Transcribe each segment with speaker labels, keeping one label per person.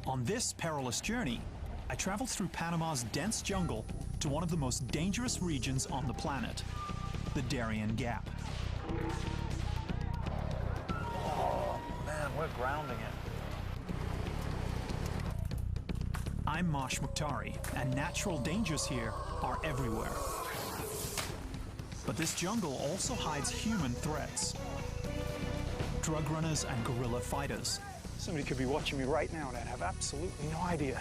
Speaker 1: On this perilous journey, I traveled through Panama's dense jungle to one of the most dangerous regions on the planet, the Darien Gap.
Speaker 2: Oh man, we're grounding it.
Speaker 1: I'm Marsh Mukhtari, and natural dangers here are everywhere. But this jungle also hides human threats. Drug runners and guerrilla fighters.
Speaker 2: Somebody could be watching me right now and I'd have absolutely no idea.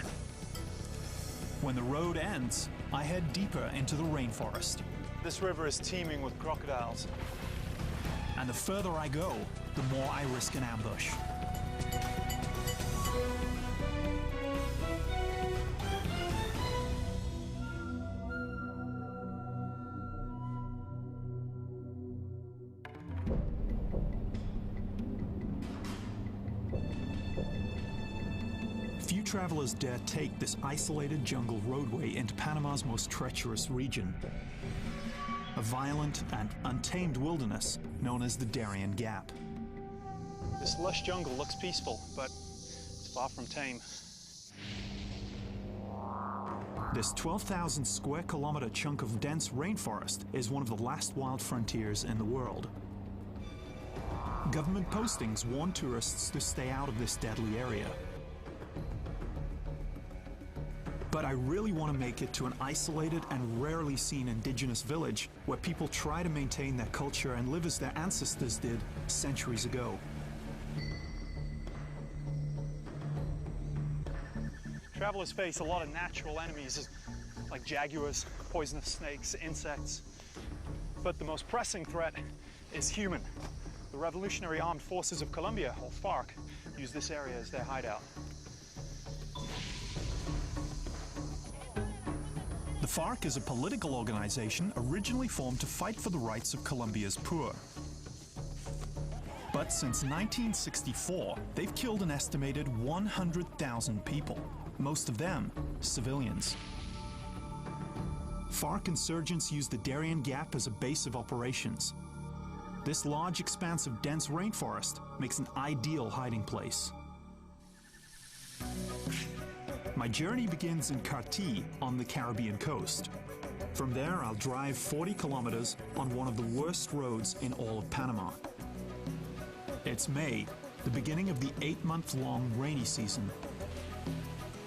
Speaker 1: When the road ends, I head deeper into the rainforest.
Speaker 2: This river is teeming with crocodiles.
Speaker 1: And the further I go, the more I risk an ambush. Few travelers dare take this isolated jungle roadway into Panama's most treacherous region, a violent and untamed wilderness known as the Darien Gap.
Speaker 2: This lush jungle looks peaceful, but it's far from tame.
Speaker 1: This 12,000 square kilometer chunk of dense rainforest is one of the last wild frontiers in the world. Government postings warn tourists to stay out of this deadly area. But I really want to make it to an isolated and rarely seen indigenous village where people try to maintain their culture and live as their ancestors did centuries ago.
Speaker 2: Travelers face a lot of natural enemies like jaguars, poisonous snakes, insects. But the most pressing threat is human. The Revolutionary Armed Forces of Colombia, or FARC, use this area as their hideout.
Speaker 1: The FARC is a political organization originally formed to fight for the rights of Colombia's poor. But since 1964, they've killed an estimated 100,000 people, most of them civilians. FARC insurgents use the Darien Gap as a base of operations. This large expanse of dense rainforest makes an ideal hiding place. My journey begins in Carti on the Caribbean coast. From there, I'll drive 40 kilometers on one of the worst roads in all of Panama. It's May, the beginning of the 8-month-long rainy season.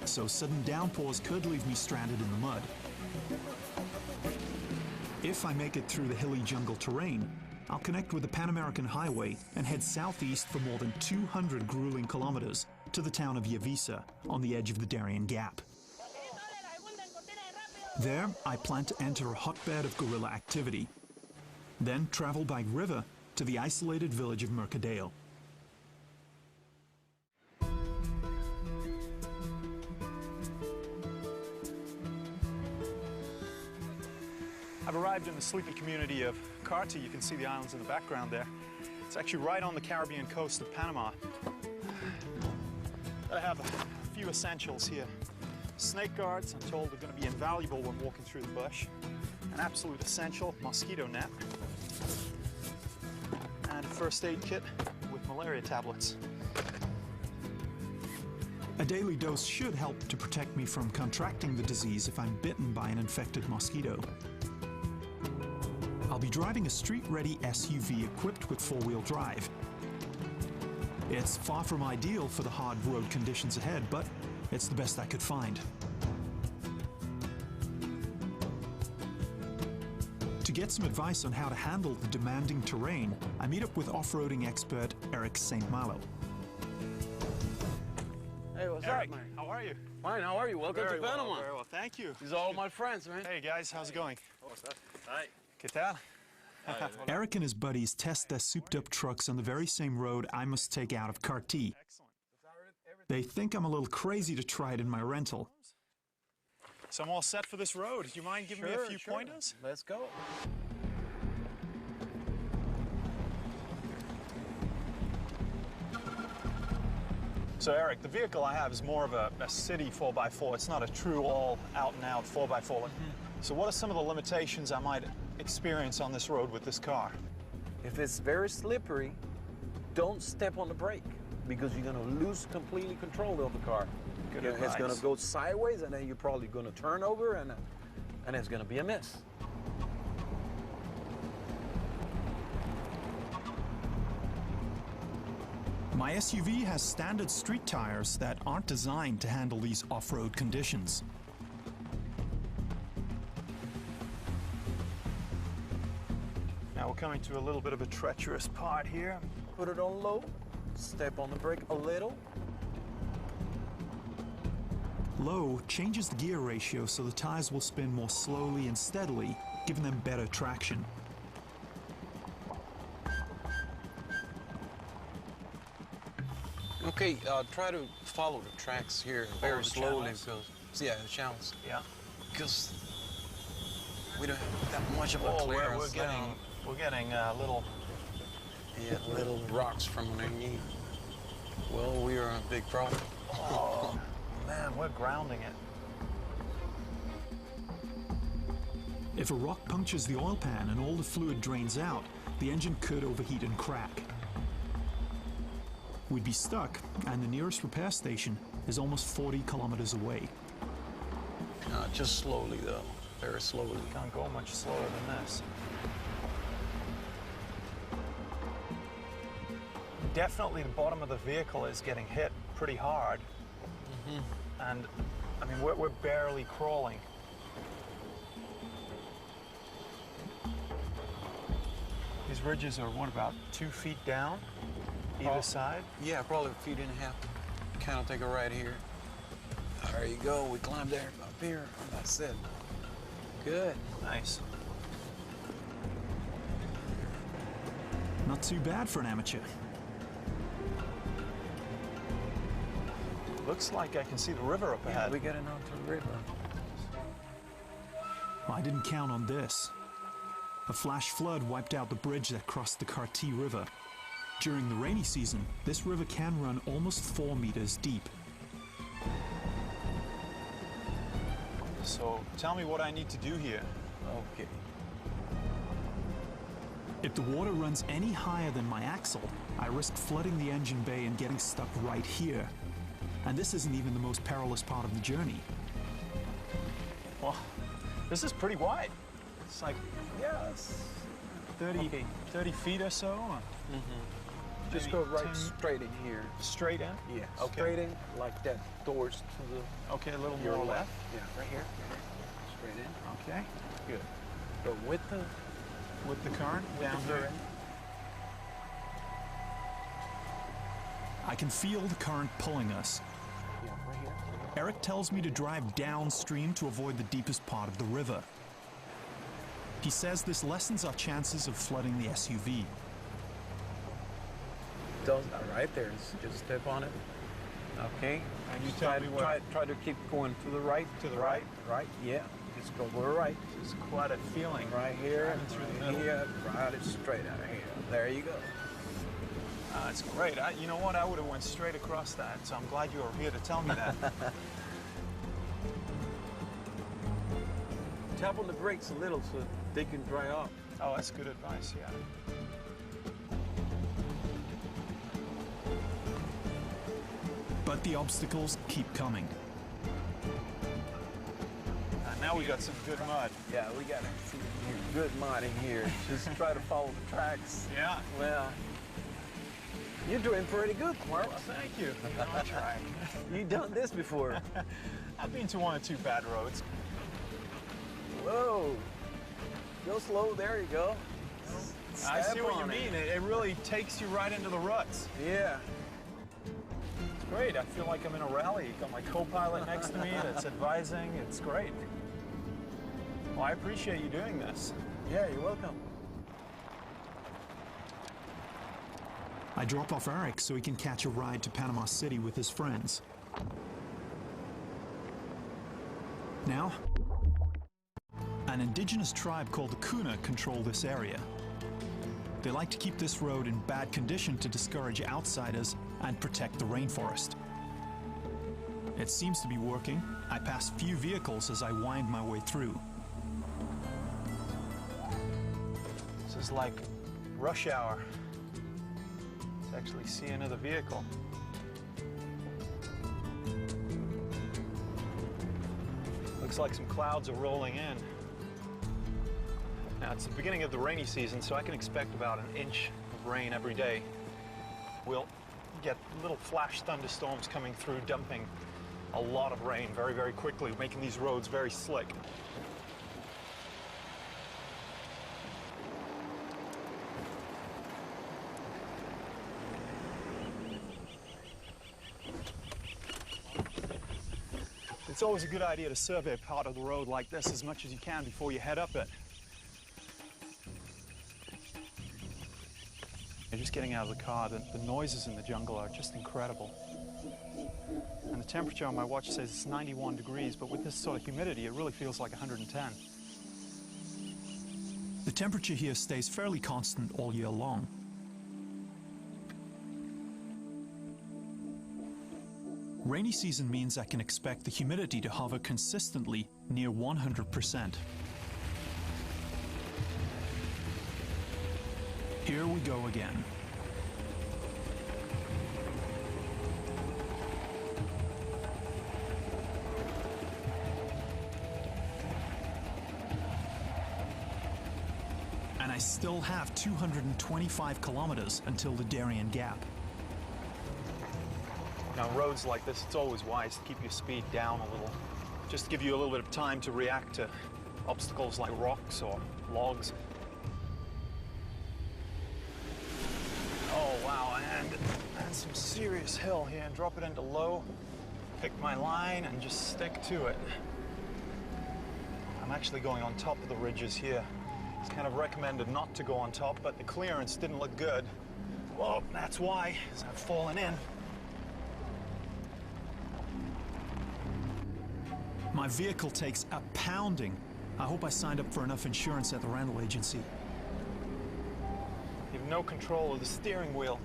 Speaker 1: So sudden downpours could leave me stranded in the mud. If I make it through the hilly jungle terrain, I'll connect with the Pan American Highway and head southeast for more than 200 grueling kilometers to the town of Yavisa on the edge of the Darien Gap. There, I plan to enter a hotbed of guerrilla activity, then travel by river to the isolated village of Mercadeo.
Speaker 2: I've arrived in the sleepy community of Carti. You can see the islands in the background there. It's actually right on the Caribbean coast of Panama. I have a few essentials here. Snake guards, I'm told, are going to be invaluable when walking through the bush. An absolute essential, mosquito net. And a first aid kit with malaria tablets.
Speaker 1: A daily dose should help to protect me from contracting the disease if I'm bitten by an infected mosquito. I'll be driving a street-ready SUV equipped with 4-wheel drive. It's far from ideal for the hard road conditions ahead, but it's the best I could find. To get some advice on how to handle the demanding terrain, I meet up with off-roading expert Eric St. Malo.
Speaker 3: Hey, what's
Speaker 2: Eric,
Speaker 3: up, man?
Speaker 2: how are you?
Speaker 3: Fine, how are you? Welcome to Panama.
Speaker 2: Very well, thank you.
Speaker 3: These are all my friends, man.
Speaker 2: Hey guys, how's it going?
Speaker 3: Hi.
Speaker 2: ¿Qué tal?
Speaker 1: Eric and his buddies test their souped-up trucks on the very same road I must take out of Carti.
Speaker 2: Excellent.
Speaker 1: They think I'm a little crazy to try it in my rental.
Speaker 2: So I'm all set for this road. Do you mind giving me a few pointers?
Speaker 3: Let's go.
Speaker 2: So Eric, the vehicle I have is more of a city 4x4. It's not a true all out-and-out 4x4. So what are some of the limitations I might experience on this road with this car?
Speaker 3: If it's very slippery, don't step on the brake.
Speaker 4: because you're gonna lose completely control of the car.
Speaker 2: Good
Speaker 4: You know, it's gonna
Speaker 2: advice.
Speaker 4: go sideways, and then you're probably gonna turn over, and it's gonna be a mess.
Speaker 1: My SUV has standard street tires that aren't designed to handle these off-road conditions.
Speaker 2: Now we're coming to a little bit of a treacherous part here.
Speaker 4: Put it on low, step on the brake a little.
Speaker 1: Low changes the gear ratio so the tires will spin more slowly and steadily, giving them better traction.
Speaker 4: Okay, try to follow the tracks here very
Speaker 2: the
Speaker 4: slowly
Speaker 2: channels.
Speaker 4: because, yeah, the channels.
Speaker 2: Yeah.
Speaker 4: Because we don't have that much of a
Speaker 2: Oh,
Speaker 4: clearance.
Speaker 2: we're getting little.
Speaker 4: Yeah, little rocks from underneath. Well, we are a big problem.
Speaker 2: Oh, man, we're grounding it.
Speaker 1: If a rock punctures the oil pan and all the fluid drains out, the engine could overheat and crack. We'd be stuck, and the nearest repair station is almost 40 kilometers away.
Speaker 4: Just slowly, though. Very slowly.
Speaker 2: Can't go much slower than this. Definitely the bottom of the vehicle is getting hit pretty hard. And I mean, we're barely crawling. These ridges are, what, about 2 feet down either side?
Speaker 4: Yeah, probably a feet and a half. Kind of take a right here. There you go. We climbed there, up here. That's it. Good.
Speaker 2: Nice.
Speaker 1: Not too bad for an amateur.
Speaker 2: Looks like I can see the river up ahead.
Speaker 4: We're getting onto the river.
Speaker 1: Well, I didn't count on this. A flash flood wiped out the bridge that crossed the Cartee River. During the rainy season, this river can run almost 4 meters deep.
Speaker 2: So tell me what I need to do here.
Speaker 4: Okay.
Speaker 1: If the water runs any higher than my axle, I risk flooding the engine bay and getting stuck right here. And this isn't even the most perilous part of the journey.
Speaker 2: Well, this is pretty wide. It's like,
Speaker 4: Yeah, it's
Speaker 2: 30 feet or so.
Speaker 4: just
Speaker 2: Maybe
Speaker 4: go right
Speaker 2: 10
Speaker 4: straight in here.
Speaker 2: Straight in?
Speaker 4: Yeah,
Speaker 2: Okay.
Speaker 4: straight in like that. Doors to the
Speaker 2: Okay, a little
Speaker 4: your
Speaker 2: more left.
Speaker 4: Yeah, right here. Straight in.
Speaker 2: Okay,
Speaker 4: Good. Go with the
Speaker 2: with the current down here.
Speaker 4: current.
Speaker 1: I can feel the current pulling us.
Speaker 4: Yeah, right here.
Speaker 1: Eric tells me to drive downstream to avoid the deepest part of the river. He says this lessens our chances of flooding the SUV.
Speaker 4: Does right there. Just step on it. Okay.
Speaker 2: And you tell me what.
Speaker 4: Try to keep going to the right.
Speaker 2: To the right?
Speaker 4: Right. Yeah. Just go to the right.
Speaker 2: It's quite a feeling.
Speaker 4: Right here.
Speaker 2: Driving through the
Speaker 4: Right
Speaker 2: middle.
Speaker 4: here. Right it straight out of here. There you go.
Speaker 2: It's great. You know what? I would have went straight across that, so I'm glad you were here to tell me that.
Speaker 4: Tap on the brakes a little so they can dry off.
Speaker 2: Oh, that's good advice, yeah.
Speaker 1: But the obstacles keep coming.
Speaker 2: Now we got some good mud.
Speaker 4: Yeah, we got some good mud in here. Just try to follow the tracks.
Speaker 2: Yeah.
Speaker 4: Well, you're doing pretty good, Mark.
Speaker 2: Well, thank you. I'll try.
Speaker 4: You've done this before.
Speaker 2: I've been to 1 or 2 bad roads.
Speaker 4: Whoa. Go slow. There you go.
Speaker 2: I see
Speaker 4: Step
Speaker 2: what you
Speaker 4: on it.
Speaker 2: mean. It really takes you right into the ruts.
Speaker 4: Yeah.
Speaker 2: It's great. I feel like I'm in a rally. Got my co-pilot next to me that's advising. It's great. Well, I appreciate you doing this.
Speaker 4: Yeah, you're welcome.
Speaker 1: I drop off Eric so he can catch a ride to Panama City with his friends. Now, an indigenous tribe called the Kuna control this area. They like to keep this road in bad condition to discourage outsiders and protect the rainforest. It seems to be working. I pass few vehicles as I wind my way through.
Speaker 2: This is like rush hour. Let's actually see another vehicle. Looks like some clouds are rolling in. Now, it's the beginning of the rainy season, so I can expect about an inch of rain every day. We'll get little flash thunderstorms coming through, dumping a lot of rain very, very quickly, making these roads very slick. It's always a good idea to survey part of the road like this as much as you can before you head up it. Just getting out of the car, the noises in the jungle are just incredible. And the temperature on my watch says it's 91 degrees, but with this sort of humidity, it really feels like 110.
Speaker 1: The temperature here stays fairly constant all year long. Rainy season means I can expect the humidity to hover consistently near 100%. Here we go again. And I still have 225 kilometers until the Darien Gap.
Speaker 2: Now, on roads like this, it's always wise to keep your speed down a little, just to give you a little bit of time to react to obstacles like rocks or logs. Oh, wow, and some serious hill here, and drop it into low, pick my line, and just stick to it. I'm actually going on top of the ridges here. It's kind of recommended not to go on top, but the clearance didn't look good. Well, that's why, as I've fallen in.
Speaker 1: My vehicle takes a pounding. I hope I signed up for enough insurance at the rental agency.
Speaker 2: You have no control of the steering wheel.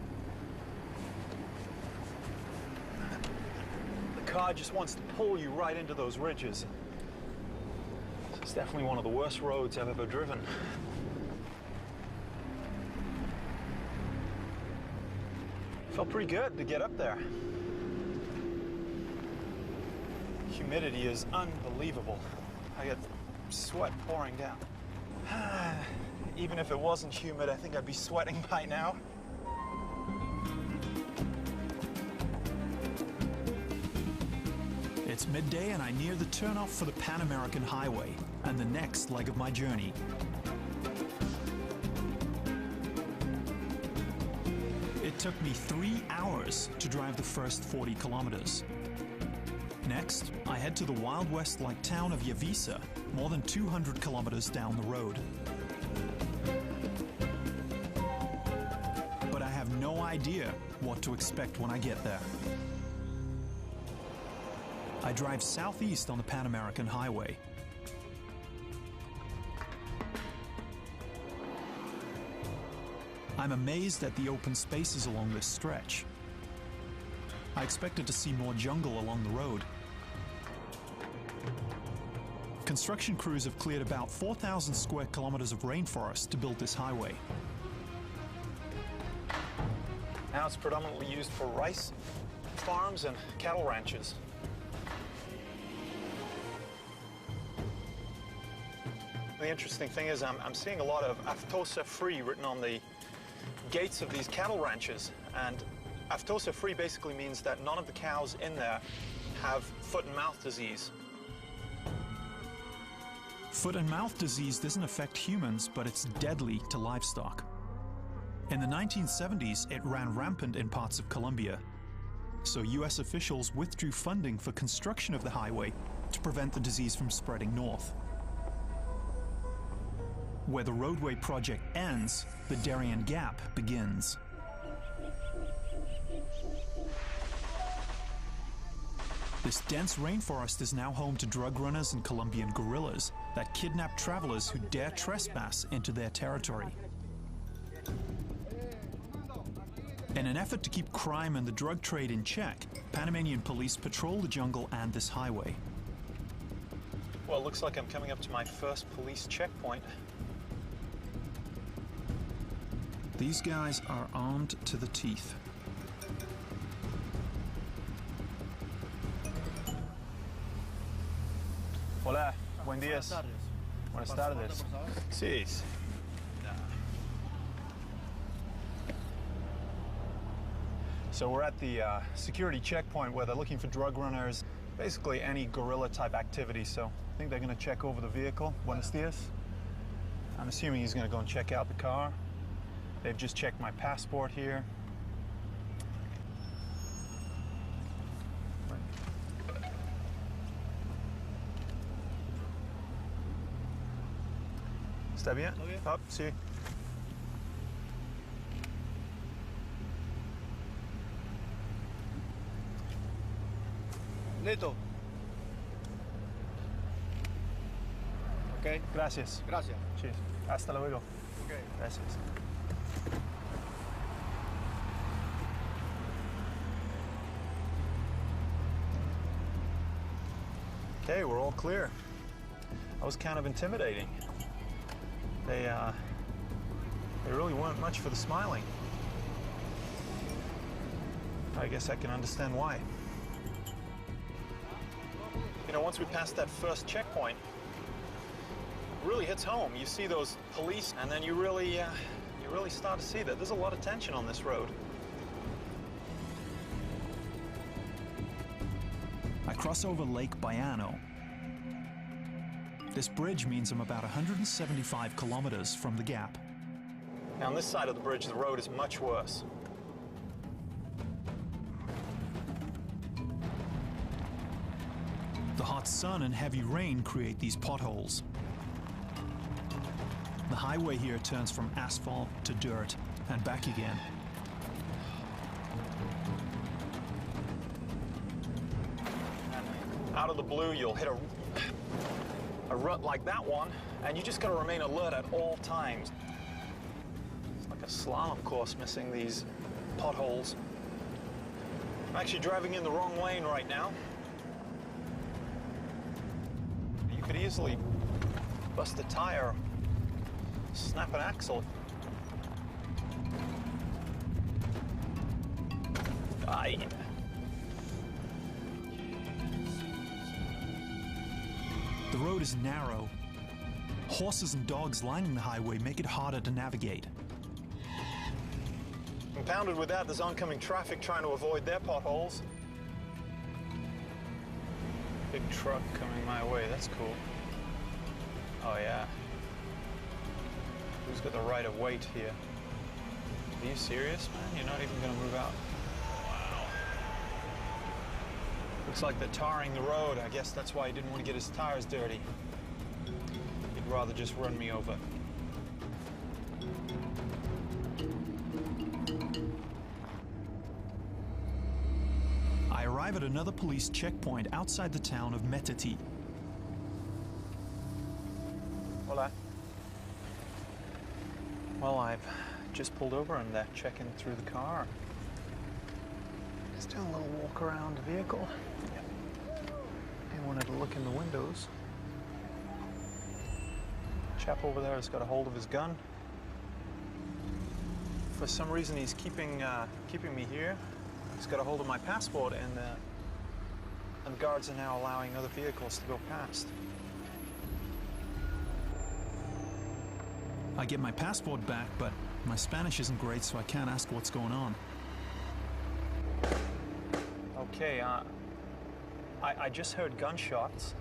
Speaker 2: The car just wants to pull you right into those ridges. It's definitely one of the worst roads I've ever driven. Felt pretty good to get up there. Humidity is unbelievable. I get sweat pouring down. Even if it wasn't humid, I think I'd be sweating by now.
Speaker 1: It's midday and I near the turnoff for the Pan American Highway and the next leg of my journey. It took me 3 hours to drive the first 40 kilometers. Next, I head to the Wild West-like town of Yavisa, more than 200 kilometers down the road. But I have no idea what to expect when I get there. I drive southeast on the Pan American Highway. I'm amazed at the open spaces along this stretch. I expected to see more jungle along the road. Construction crews have cleared about 4,000 square kilometers of rainforest to build this highway.
Speaker 2: Now it's predominantly used for rice farms and cattle ranches. The interesting thing is I'm seeing a lot of aftosa free written on the gates of these cattle ranches, and aftosa free basically means that none of the cows in there have foot and mouth disease.
Speaker 1: Foot and mouth disease doesn't affect humans, but it's deadly to livestock. In the 1970s, it ran rampant in parts of Colombia, so US officials withdrew funding for construction of the highway to prevent the disease from spreading north. Where the roadway project ends, the Darien Gap begins. This dense rainforest is now home to drug runners and Colombian guerrillas that kidnap travelers who dare trespass into their territory. In an effort to keep crime and the drug trade in check, Panamanian police patrol the jungle and this highway.
Speaker 2: Well, it looks like I'm coming up to my first police checkpoint.
Speaker 1: These guys are armed to the teeth.
Speaker 2: Hola, buen días. Buenas tardes. Sí. So we're at the security checkpoint where they're looking for drug runners, basically any guerrilla type activity. So I think they're going to check over the vehicle. Buenos dias. I'm assuming he's going to go and check out the car. They've just checked my passport here. ¿Está bien? Oh, sí.
Speaker 3: Listo. Ok.
Speaker 2: Gracias.
Speaker 3: Gracias.
Speaker 2: Sí. Hasta luego.
Speaker 3: Ok.
Speaker 2: Gracias. Okay, we're all clear. That was kind of intimidating. They really weren't much for the smiling. I guess I can understand why. You know, once we pass that first checkpoint, it really hits home. You see those police, and then you really start to see that there's a lot of tension on this road.
Speaker 1: I cross over Lake Baiano. This bridge means I'm about 175 kilometers from the gap.
Speaker 2: Now, on this side of the bridge, the road is much worse.
Speaker 1: The hot sun and heavy rain create these potholes. The highway here turns from asphalt to dirt and back again.
Speaker 2: Out of the blue, you'll hit a rut like that one, and you just got to remain alert at all times. It's like a slalom course missing these potholes. I'm actually driving in the wrong lane right now. You could easily bust a tire, snap an axle. Aye.
Speaker 1: The road is narrow. Horses and dogs lining the highway make it harder to navigate.
Speaker 2: Compounded with that, there's oncoming traffic trying to avoid their potholes. Big truck coming my way, that's cool. Oh yeah. Who's got the right of way here? Are you serious, man? You're not even gonna move out? Wow. Looks like they're tarring the road. I guess that's why he didn't want to get his tires dirty. He'd rather just run me over.
Speaker 1: I arrive at another police checkpoint outside the town of Metati.
Speaker 2: Hola. Well, I've just pulled over and they're checking through the car. Just doing a little walk around the vehicle. They wanted to look in the windows. Chap over there has got a hold of his gun. For some reason, he's keeping me here. He's got a hold of my passport, and the guards are now allowing other vehicles to go past.
Speaker 1: I get my passport back, but my Spanish isn't great, so I can't ask what's going on.
Speaker 2: Okay, I just heard gunshots,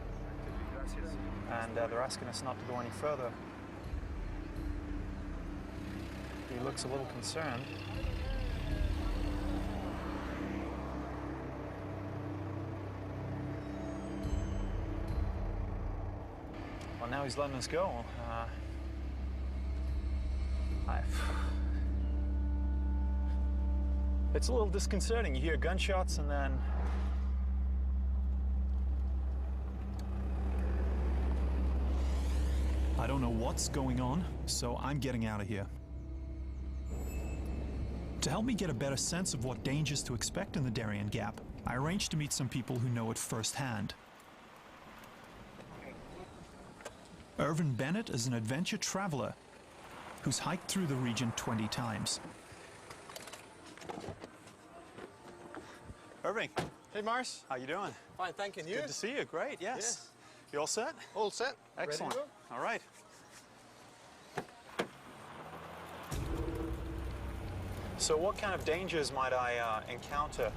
Speaker 2: and they're asking us not to go any further. He looks a little concerned. Well, now he's letting us go. It's a little disconcerting. You hear gunshots and then...
Speaker 1: I don't know what's going on, so I'm getting out of here. To help me get a better sense of what dangers to expect in the Darien Gap, I arranged to meet some people who know it firsthand. Irvin Bennett is an adventure traveler who's hiked through the region 20 times.
Speaker 2: Irving,
Speaker 3: Hey, Mars.
Speaker 2: how you doing?
Speaker 3: Fine, thank you. And you?
Speaker 2: Good to see you. Great, yes. You all set?
Speaker 3: All set.
Speaker 2: Excellent.
Speaker 3: Ready to go?
Speaker 2: All right. So what kind of dangers might I encounter?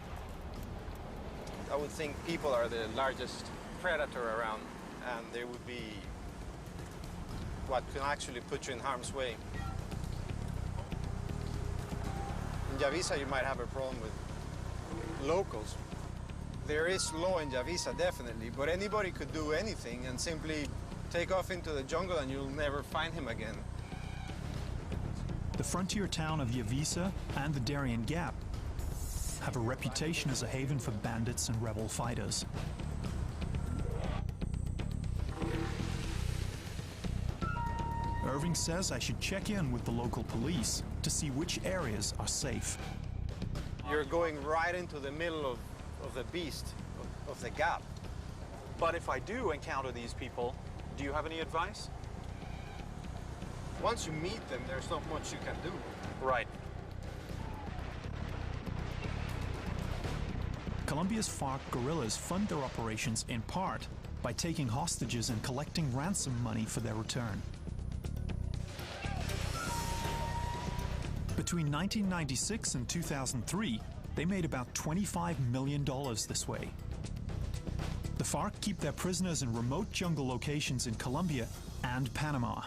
Speaker 3: I would think people are the largest predator around, and they would be what can actually put you in harm's way. In Yavisa, you might have a problem with locals. There is law in Yavisa, definitely, but anybody could do anything and simply take off into the jungle and you'll never find him again.
Speaker 1: The frontier town of Yavisa and the Darien Gap have a reputation as a haven for bandits and rebel fighters. Irving says I should check in with the local police to see which areas are safe.
Speaker 3: You're going right into the middle of the beast, of the gap.
Speaker 2: But if I do encounter these people, do you have any advice?
Speaker 3: Once you meet them, there's not much you can do.
Speaker 2: Right.
Speaker 1: Colombia's FARC guerrillas fund their operations in part by taking hostages and collecting ransom money for their return. Between 1996 and 2003, they made about $25 million this way. The FARC keep their prisoners in remote jungle locations in Colombia and Panama.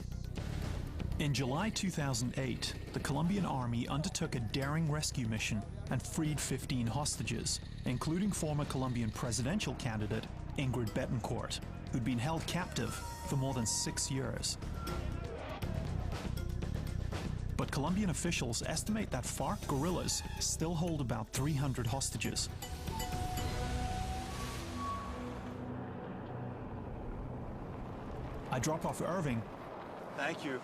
Speaker 1: In July 2008, the Colombian army undertook a daring rescue mission and freed 15 hostages, including former Colombian presidential candidate Ingrid Betancourt, who'd been held captive for more than 6 years. But Colombian officials estimate that FARC guerrillas still hold about 300 hostages. I drop off Irving,
Speaker 2: Thank you.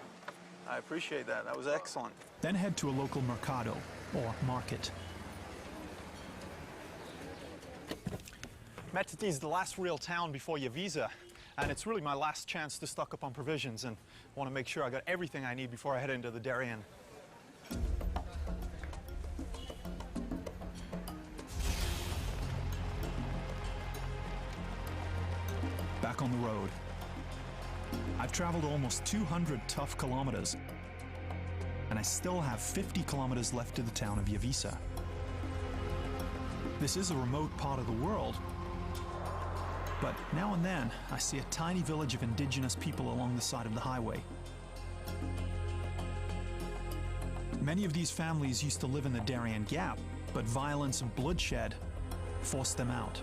Speaker 2: I appreciate that. That was excellent.
Speaker 1: then head to a local mercado, or market.
Speaker 2: Metati is the last real town before Yavisa, and it's really my last chance to stock up on provisions, and I want to make sure I got everything I need before I head into the Darien.
Speaker 1: Back on the road. I've traveled almost 200 tough kilometers, and I still have 50 kilometers left to the town of Yavisa. This is a remote part of the world, but now and then I see a tiny village of indigenous people along the side of the highway. Many of these families used to live in the Darien Gap, but violence and bloodshed forced them out.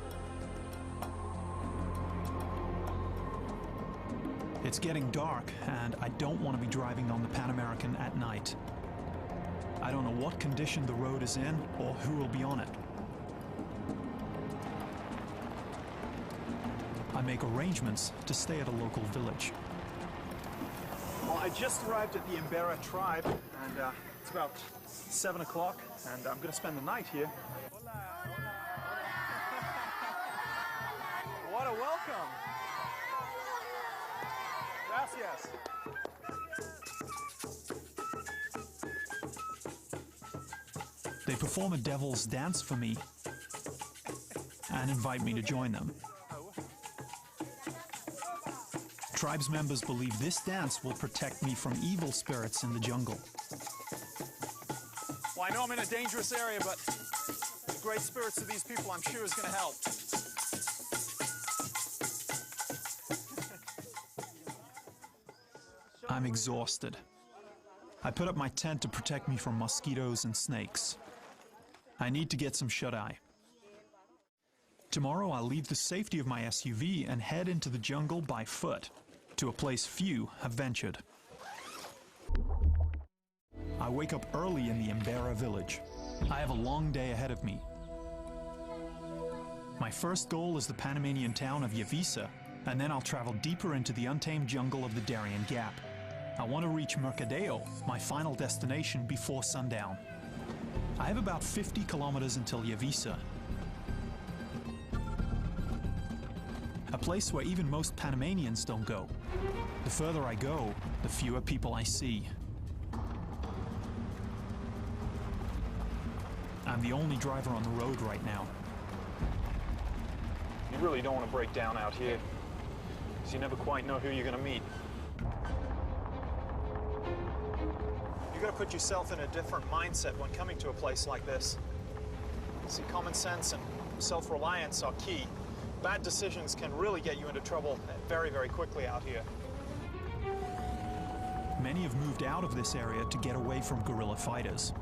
Speaker 1: It's getting dark, and I don't want to be driving on the Pan American at night. I don't know what condition the road is in or who will be on it. I make arrangements to stay at a local village.
Speaker 2: Well, I just arrived at the Imbera tribe, and it's about 7 o'clock, and I'm going to spend the night here. What a welcome! Gracias.
Speaker 1: They perform a devil's dance for me and invite me to join them. Tribes members believe this dance will protect me from evil spirits in the jungle.
Speaker 2: Well, I know I'm in a dangerous area, but the great spirits of these people I'm sure is going to help.
Speaker 1: I'm exhausted. I put up my tent to protect me from mosquitoes and snakes. I need to get some shut-eye. Tomorrow I'll leave the safety of my SUV and head into the jungle by foot, to a place few have ventured. I wake up early in the Imbera village. I have a long day ahead of me. My first goal is the Panamanian town of Yavisa, and then I'll travel deeper into the untamed jungle of the Darien Gap. I want to reach Mercadeo, my final destination, before sundown. I have about 50 kilometers until Yavisa, a place where even most Panamanians don't go. The further I go, the fewer people I see. I'm the only driver on the road right now.
Speaker 2: You really don't want to break down out here. because you never quite know who you're going to meet. You've got to put yourself in a different mindset when coming to a place like this. See, common sense and self-reliance are key. Bad decisions can really get you into trouble very, very quickly out here.
Speaker 1: Many have moved out of this area to get away from guerrilla fighters.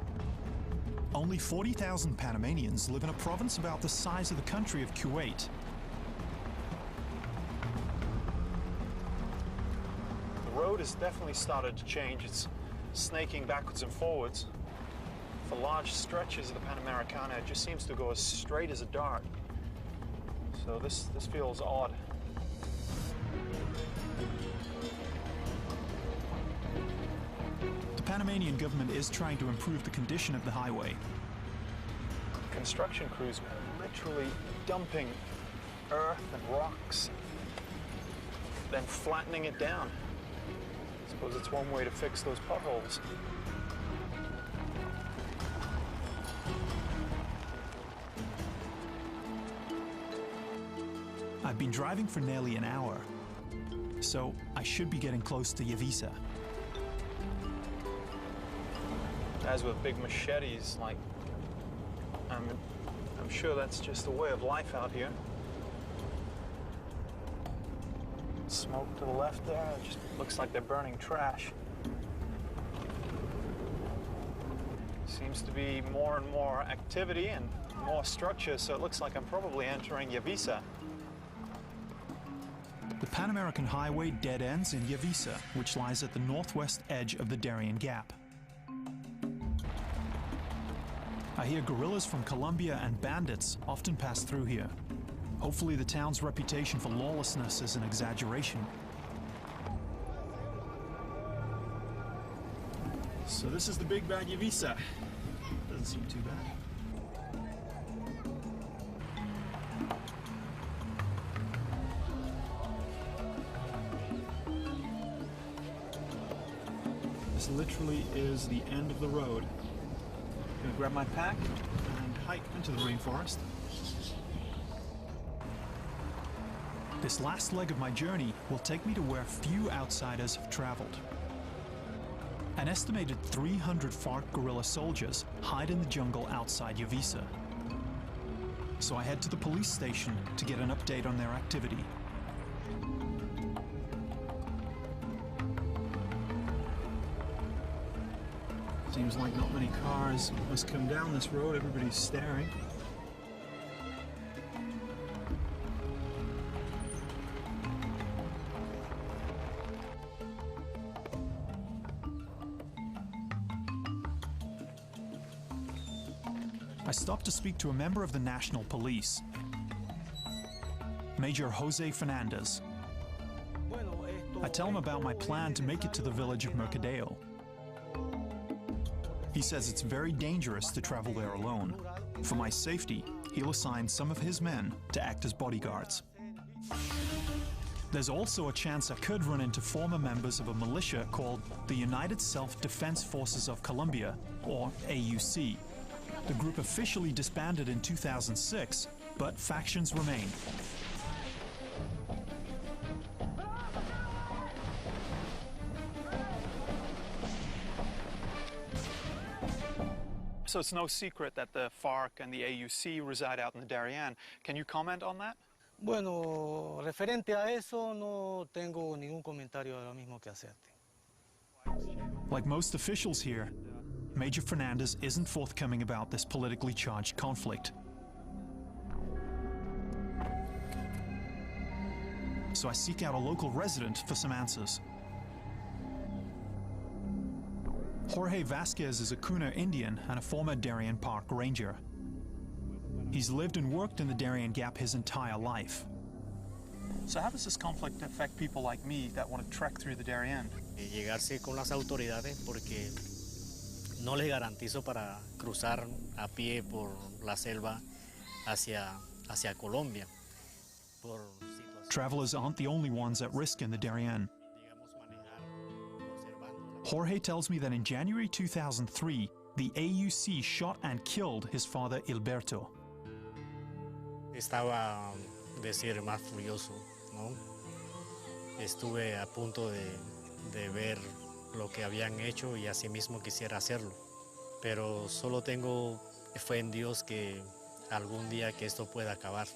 Speaker 1: Only 40,000 Panamanians live in a province about the size of the country of Kuwait.
Speaker 2: The road has definitely started to change. It's snaking backwards and forwards. For large stretches of the Panamericana, it just seems to go as straight as a dart. So this feels odd.
Speaker 1: The Panamanian government is trying to improve the condition of the highway.
Speaker 2: Construction crews are literally dumping earth and rocks, then flattening it down. I suppose it's one way to fix those potholes.
Speaker 1: I've been driving for nearly an hour, so I should be getting close to Yavisa.
Speaker 2: Guys with big machetes, like, I'm sure that's just the way of life out here. Smoke to the left there, it just looks like they're burning trash. Seems to be more and more activity and more structure, so it looks like I'm probably entering Yavisa.
Speaker 1: The Pan American Highway dead ends in Yavisa, which lies at the northwest edge of the Darien Gap. I hear guerrillas from Colombia and bandits often pass through here. Hopefully the town's reputation for lawlessness is an exaggeration. So this is the big bad Yavisa. Doesn't seem too bad. This literally is the end of the road. I'm gonna grab my pack and hike into the rainforest. This last leg of my journey will take me to where few outsiders have traveled. An estimated 300 FARC guerrilla soldiers hide in the jungle outside Yavisa. So I head to the police station to get an update on their activity. Seems like not many cars must come down this road. Everybody's staring. I stop to speak to a member of the National Police, Major Jose Fernandez. I tell him about my plan to make it to the village of Mercadeo. He says it's very dangerous to travel there alone. For my safety, he'll assign some of his men to act as bodyguards. There's also a chance I could run into former members of a militia called the United Self-Defense Forces of Colombia, or AUC. The group officially disbanded in 2006, but factions remain.
Speaker 2: So it's no secret that the FARC and the AUC reside out in the Darien. Can you comment on that?
Speaker 5: Bueno, referente a eso, no tengo ningún comentario ahora mismo que hacerte.
Speaker 1: Like most officials here, Major Fernandez isn't forthcoming about this politically charged conflict. So I seek out a local resident for some answers. Jorge Vasquez is a Kuna Indian and a former Darien Park ranger. He's lived and worked in the Darien Gap his entire life.
Speaker 2: So how does this conflict affect people like me that want to trek through the Darien?
Speaker 5: Llegarse con las autoridades porque no les garantizo para cruzar a pie por la selva hacia Colombia.
Speaker 1: Travelers aren't the only ones at risk in the Darien. Jorge tells me that in January 2003, the AUC shot and killed his father Hilberto.
Speaker 5: Estaba, decir, más furioso, ¿no? estuve a punto de ver lo que habían hecho y asimismo quisiera hacerlo. Pero solo tengo fe en Dios que algún día que esto pueda acabar.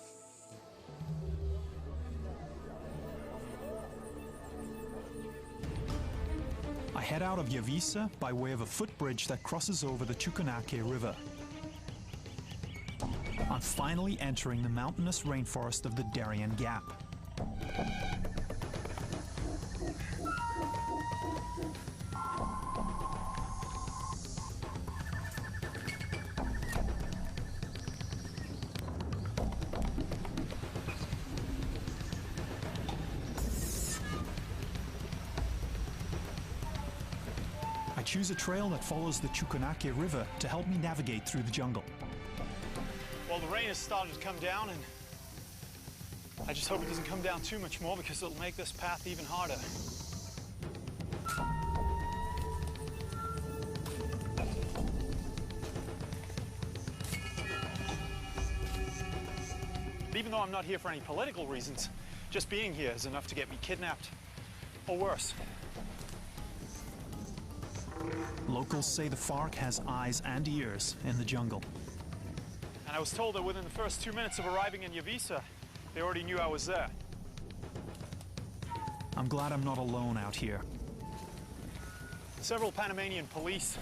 Speaker 1: I head out of Yavisa by way of a footbridge that crosses over the Chuquenaque River. I'm finally entering the mountainous rainforest of the Darien Gap. I choose a trail that follows the Chuquenaque River to help me navigate through the jungle.
Speaker 2: Well, the rain has started to come down, and I just hope it doesn't come down too much more because it'll make this path even harder. Even though I'm not here for any political reasons, just being here is enough to get me kidnapped, or worse.
Speaker 1: Locals say the FARC has eyes and ears in the jungle.
Speaker 2: And I was told that within the first 2 minutes of arriving in Yavisa, they already knew I was there.
Speaker 1: I'm glad I'm not alone out here.
Speaker 2: Several Panamanian police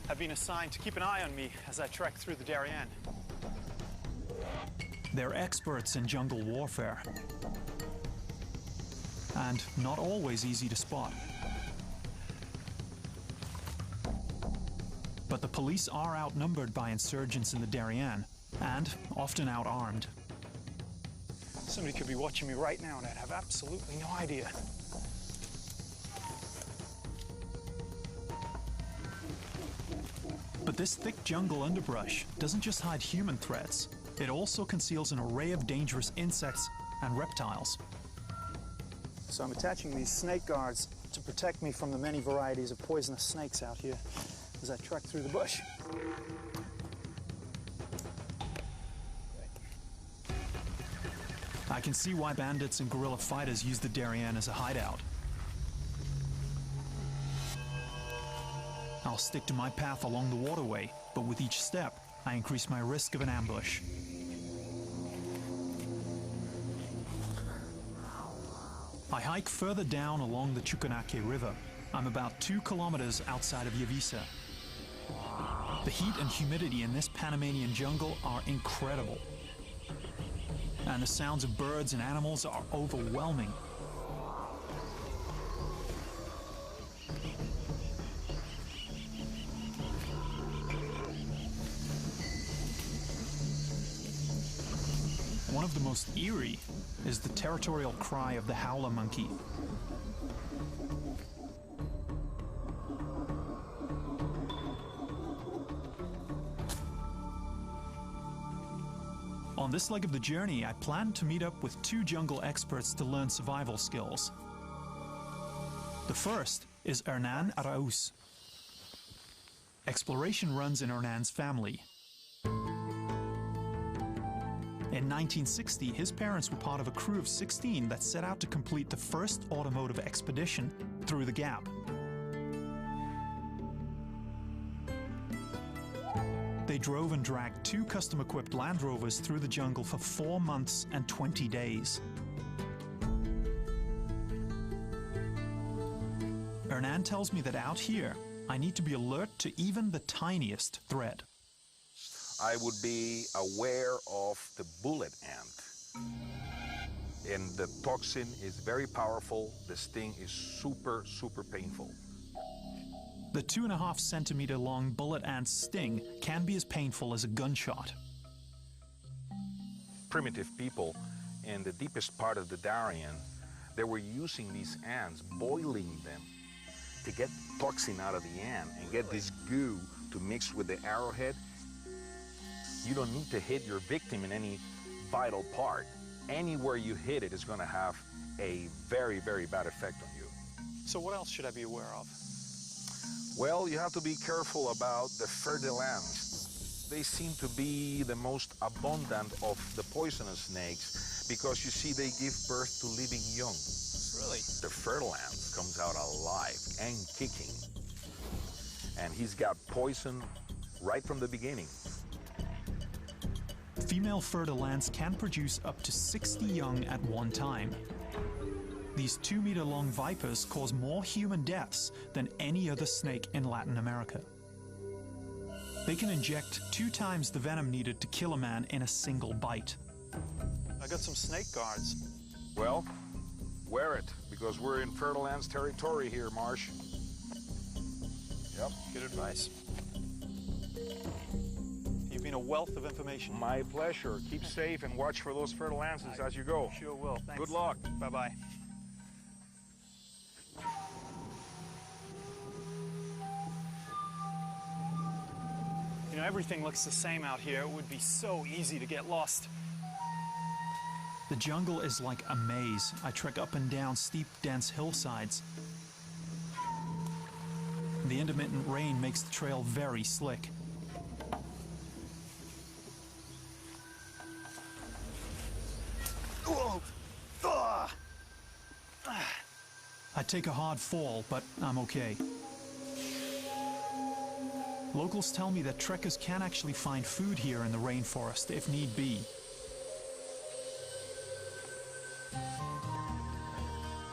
Speaker 2: have been assigned to keep an eye on me as I trek through the Darien.
Speaker 1: They're experts in jungle warfare, and not always easy to spot. But the police are outnumbered by insurgents in the Darien, and often outarmed.
Speaker 2: Somebody could be watching me right now and I'd have absolutely no idea.
Speaker 1: But this thick jungle underbrush doesn't just hide human threats, it also conceals an array of dangerous insects and reptiles.
Speaker 2: So I'm attaching these snake guards to protect me from the many varieties of poisonous snakes out here as I trek through the bush.
Speaker 1: I can see why bandits and guerrilla fighters use the Darien as a hideout. I'll stick to my path along the waterway, but with each step, I increase my risk of an ambush. I hike further down along the Chuquenaque River. I'm about 2 kilometers outside of Yavisa. The heat and humidity in this Panamanian jungle are incredible. And the sounds of birds and animals are overwhelming. One of the most eerie is the territorial cry of the howler monkey. On this leg of the journey, I plan to meet up with 2 jungle experts to learn survival skills. The first is Hernan Arauz. Exploration runs in Hernan's family. In 1960, his parents were part of a crew of 16 that set out to complete the first automotive expedition through the Gap. They drove and dragged 2 custom-equipped Land Rovers through the jungle for 4 months and 20 days. Hernan tells me that out here, I need to be alert to even the tiniest threat.
Speaker 6: I would be aware of the bullet ant. And the toxin is very powerful. The sting is super, super painful.
Speaker 1: The 2.5 centimeter long bullet ant's sting can be as painful as a gunshot.
Speaker 6: Primitive people in the deepest part of the Darien, they were using these ants, boiling them to get toxin out of the ant and get this goo to mix with the arrowhead. You don't need to hit your victim in any vital part. Anywhere you hit it is going to have a very, very bad effect on you.
Speaker 2: So what else should I be aware of?
Speaker 6: Well, you have to be careful about the fer-de-lance. They seem to be the most abundant of the poisonous snakes because, you see, they give birth to living young. Really? The fertile ant comes out alive and kicking. And he's got poison right from the beginning.
Speaker 1: Female fertile ants can produce up to 60 young at one time. These 2-meter-long vipers cause more human deaths than any other snake in Latin America. They can inject 2 times the venom needed to kill a man in a single bite.
Speaker 2: I got some snake guards.
Speaker 6: Well, wear it, because we're in fertile ants territory here, Marsh.
Speaker 2: Yep, good advice. You've been a wealth of information.
Speaker 6: My pleasure. Keep safe and watch for those fertile ants as you go.
Speaker 2: Sure will. Thanks.
Speaker 6: Good luck.
Speaker 2: Bye-bye. You know, everything looks the same out here. It would be so easy to get lost.
Speaker 1: The jungle is like a maze. I trek up and down steep, dense hillsides. The intermittent rain makes the trail very slick.
Speaker 2: Whoa! Ah!
Speaker 1: I take a hard fall, but I'm okay. Locals tell me that trekkers can actually find food here in the rainforest if need be.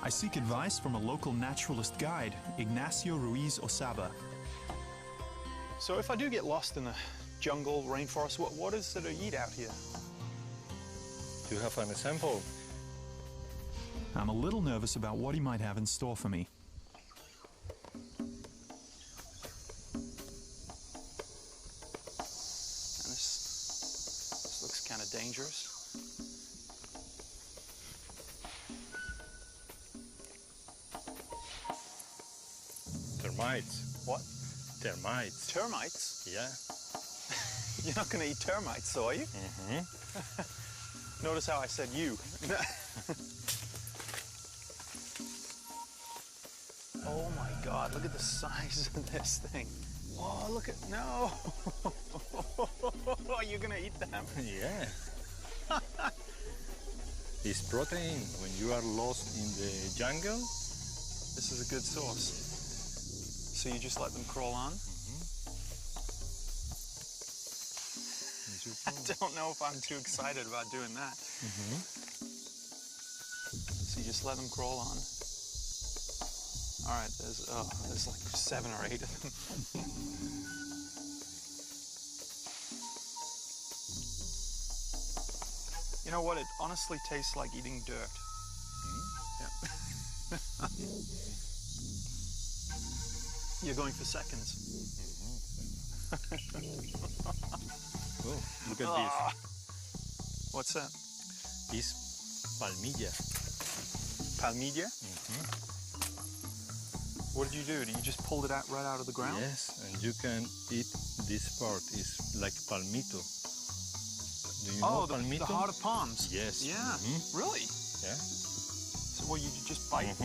Speaker 1: I seek advice from a local naturalist guide, Ignacio Ruiz Osaba.
Speaker 2: So if I do get lost in the jungle, rainforest, what is there to eat out here?
Speaker 7: Do you have an example?
Speaker 1: I'm a little nervous about what he might have in store for me.
Speaker 2: And this looks kind of dangerous.
Speaker 7: Termites.
Speaker 2: What?
Speaker 7: Termites.
Speaker 2: Termites?
Speaker 7: Yeah.
Speaker 2: You're not going to eat termites, so are you?
Speaker 7: Mm-hmm.
Speaker 2: Notice how I said you. Oh my God, look at the size of this thing. Oh, look at, no. You're going to eat them?
Speaker 7: Yeah. It's protein. When you are lost in the jungle.
Speaker 2: This is a good source. So you just let them crawl on? I don't know if I'm too excited about doing that. So you just let them crawl on. All right, there's like 7 or 8 of them. You know what? It honestly tastes like eating dirt. Yeah. You're going for seconds.
Speaker 7: Oh, look at this.
Speaker 2: What's that?
Speaker 7: It's palmilla.
Speaker 2: Palmilla? What did you do? Did you just pull it out right out of the ground?
Speaker 7: Yes, and you can eat this part. It's like palmito. Do you know palmito?
Speaker 2: The heart of palms.
Speaker 7: Yes.
Speaker 2: Yeah. Really?
Speaker 7: Yeah.
Speaker 2: So what, you just bite?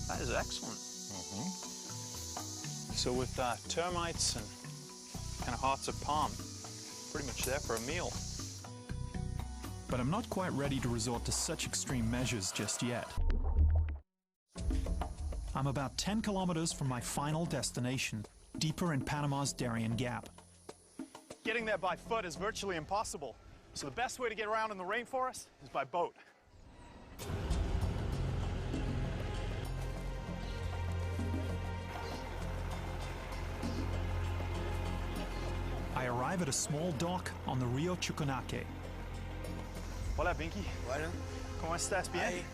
Speaker 2: That is excellent. So with termites and kind of hearts of palm, pretty much there for a meal.
Speaker 1: But I'm not quite ready to resort to such extreme measures just yet. I'm about 10 kilometers from my final destination, deeper in Panama's Darien Gap.
Speaker 2: Getting there by foot is virtually impossible. So the best way to get around in the rainforest is by boat.
Speaker 1: I arrive at a small dock on the Rio Chucunaque.
Speaker 2: Hola, Pinky.
Speaker 3: Bueno.
Speaker 2: ¿Cómo estás? Bien?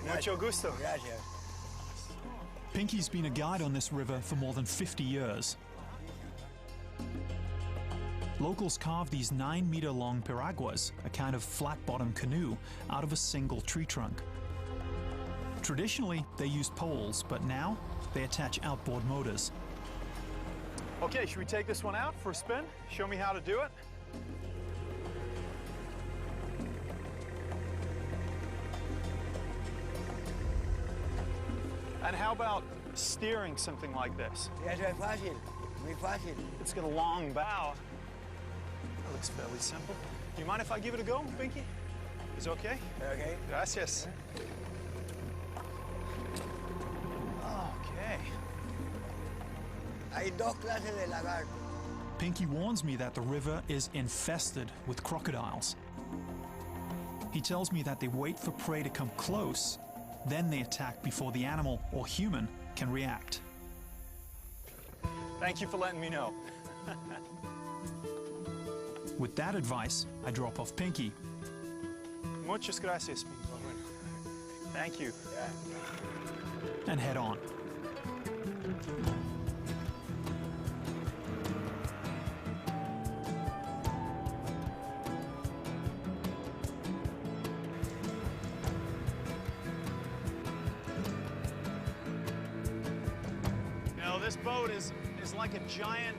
Speaker 2: Mucho gusto.
Speaker 3: Gracias.
Speaker 1: Pinky's been a guide on this river for more than 50 years. Locals carve these 9-meter-long piraguas, a kind of flat-bottom canoe, out of a single tree trunk. Traditionally, they used poles, but now they attach outboard motors.
Speaker 2: Okay, should we take this one out for a spin? Show me how to do it. And how about steering something like this?
Speaker 3: Eso es fácil, muy fácil.
Speaker 2: It's got a long bow. That looks fairly simple. Do you mind if I give it a go, Pinky? Is it okay?
Speaker 4: Okay.
Speaker 2: Gracias. Okay.
Speaker 8: Hay dos clases de lagarto.
Speaker 1: Pinky warns me that the river is infested with crocodiles. He tells me that they wait for prey to come close, then they attack before the animal or human can react.
Speaker 2: Thank you for letting me know.
Speaker 1: With that advice, I drop off Pinky.
Speaker 2: Muchas gracias, Pinky. Thank you.
Speaker 1: And head on.
Speaker 2: You know, this boat is like a giant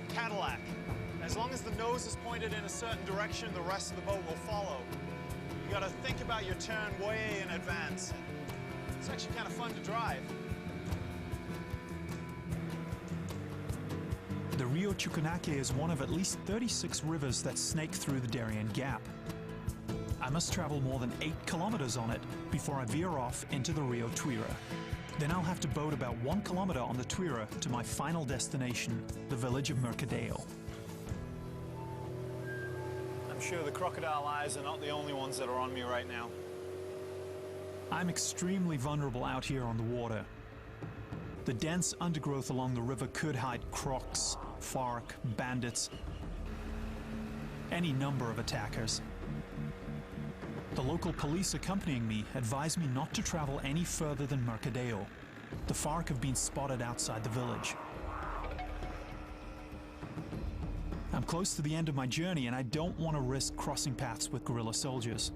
Speaker 2: Cadillac. As long as the nose is pointed in a certain direction, the rest of the boat will follow. You gotta think about your turn way in advance. It's actually kind of fun to drive.
Speaker 1: The Rio Chucunaque is one of at least 36 rivers that snake through the Darien Gap. I must travel more than 8 kilometers on it before I veer off into the Rio Tuira. Then I'll have to boat about 1 kilometer on the Tuira to my final destination, the village of Mercadeo.
Speaker 2: I'm sure the crocodile eyes are not the only ones that are on me right now.
Speaker 1: I'm extremely vulnerable out here on the water. The dense undergrowth along the river could hide crocs, FARC, bandits, any number of attackers. The local police accompanying me advised me not to travel any further than Mercadeo. The FARC have been spotted outside the village. I'm close to the end of my journey and I don't want to risk crossing paths with guerrilla soldiers.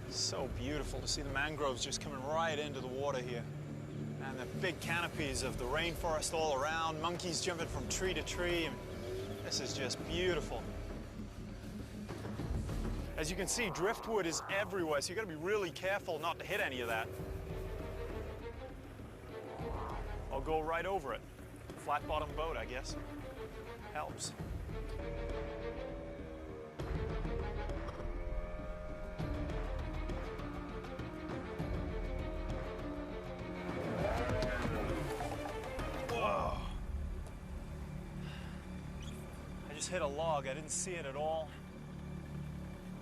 Speaker 2: So beautiful to see the mangroves just coming right into the water here. And the big canopies of the rainforest all around, monkeys jumping from tree to tree. I mean, this is just beautiful. As you can see, driftwood is everywhere, so you gotta be really careful not to hit any of that. I'll go right over it. Flat bottom boat, I guess. Helps. Whoa. I just hit a log. I didn't see it at all.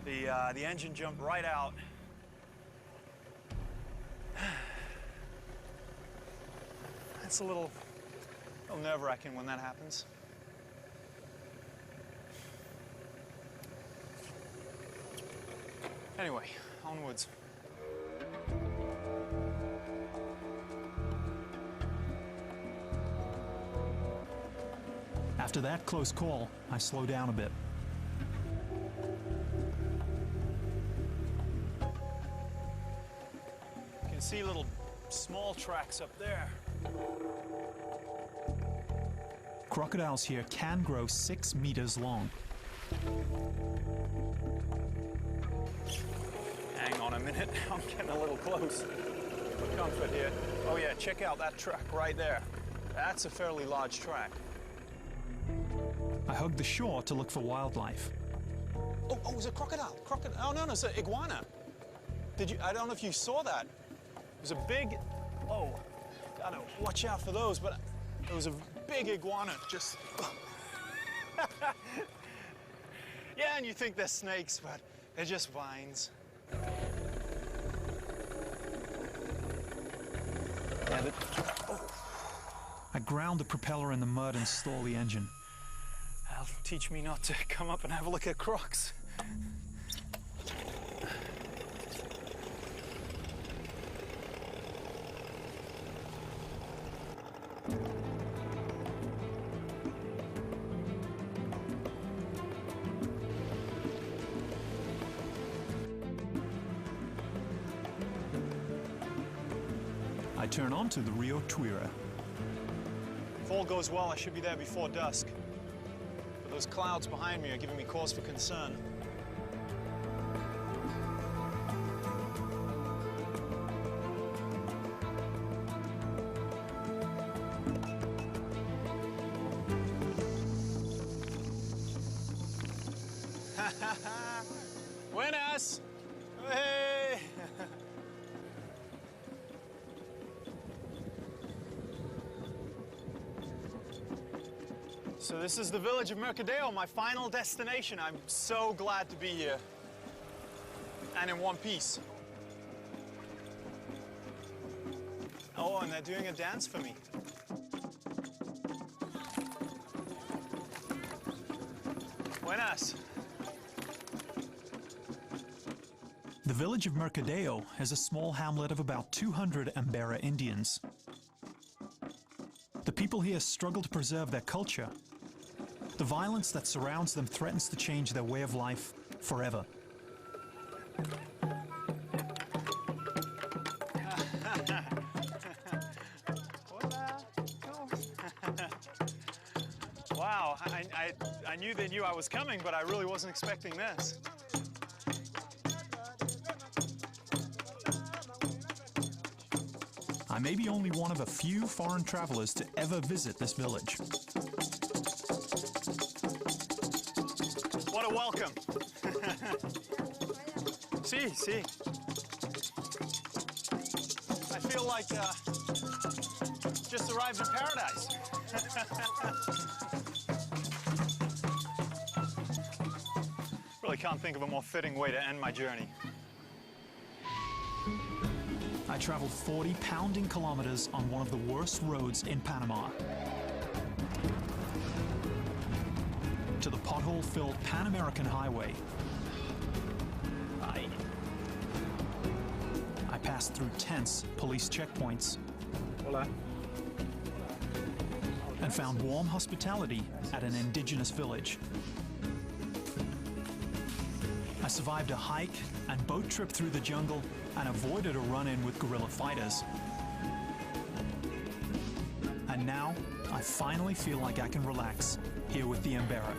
Speaker 2: The engine jumped right out. It's a little nerve-wracking when that happens. Anyway, onwards.
Speaker 1: After that close call, I slow down a bit.
Speaker 2: You can see little small tracks up there.
Speaker 1: Crocodiles here can grow 6 meters long.
Speaker 2: Hang on a minute, I'm getting a little close. For comfort here. Oh yeah, check out that track right there. That's a fairly large track.
Speaker 1: I hug the shore to look for wildlife.
Speaker 2: Oh, it was a crocodile. Oh no, it's an iguana. I don't know if you saw that. It was a big, gotta watch out for those, but it was a big iguana, just. Yeah, and you think they're snakes, but they're just vines.
Speaker 1: I ground the propeller in the mud and stall the engine.
Speaker 2: That'll teach me not to come up and have a look at crocs.
Speaker 1: I turn onto the Rio Tuira.
Speaker 2: If all goes well, I should be there before dusk. But those clouds behind me are giving me cause for concern. Buenas! Hey! So this is the village of Mercadeo, my final destination. I'm so glad to be here. And in one piece. Oh, and they're doing a dance for me. Buenas.
Speaker 1: The village of Mercadeo is a small hamlet of about 200 Embera Indians. The people here struggle to preserve their culture. The violence that surrounds them threatens to change their way of life forever.
Speaker 2: Wow, I knew they knew I was coming, but I really wasn't expecting this.
Speaker 1: I may be only one of a few foreign travelers to ever visit this village.
Speaker 2: What a welcome. See. I feel like just arrived in paradise. Really can't think of a more fitting way to end my journey.
Speaker 1: I traveled 40 pounding kilometers on one of the worst roads in Panama. To the pothole-filled Pan American Highway. I passed through tense police checkpoints.
Speaker 2: Hola.
Speaker 1: And found warm hospitality at an indigenous village. I survived a hike and boat trip through the jungle and avoided a run-in with guerrilla fighters. And now, I finally feel like I can relax here with the Embera.